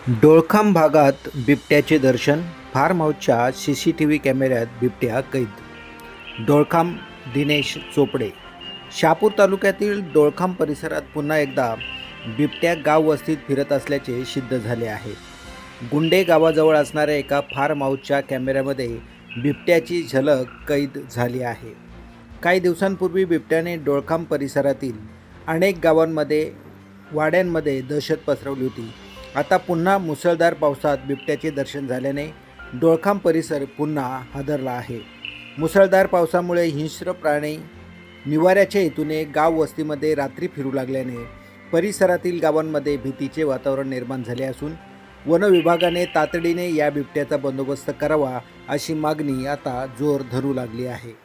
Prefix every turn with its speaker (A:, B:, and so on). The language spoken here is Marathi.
A: डोळखाम भागात बिबट्याचे दर्शन, फार्म हाऊसच्या CCTV कॅमेऱ्यात बिबट्या कैद. डोळखाम दिनेश चोपडे. शहापूर तालुक्यातील डोळखाम परिसरात पुन्हा एकदा बिबट्या गाव वस्तीत फिरत असल्याचे सिद्ध झाले आहे. गुंडे गावाजवळ असणाऱ्या एका फार्म हाऊसच्या कॅमेऱ्यामध्ये बिबट्याची झलक कैद झाली आहे. काही दिवसांपूर्वी बिबट्याने डोळखाम परिसरातील अनेक गावांमध्ये वाड्यांमध्ये दहशत पसरवली होती. आता पुन्हा मुसळधार पावसात बिबट्याचे दर्शन झाल्याने डोळखाम परिसर पुन्हा हादरला आहे. मुसळधार पावसामुळे हिंस्र प्राणी निवाऱ्याच्या हेतूने गाव वस्तीमध्ये रात्री फिरू लागल्याने परिसरातील गावांमध्ये भीतीचे वातावरण निर्माण झाले असून वन विभागाने तातडीने या बिबट्याचा बंदोबस्त करावा अशी मागणी आता जोर धरू लागली आहे.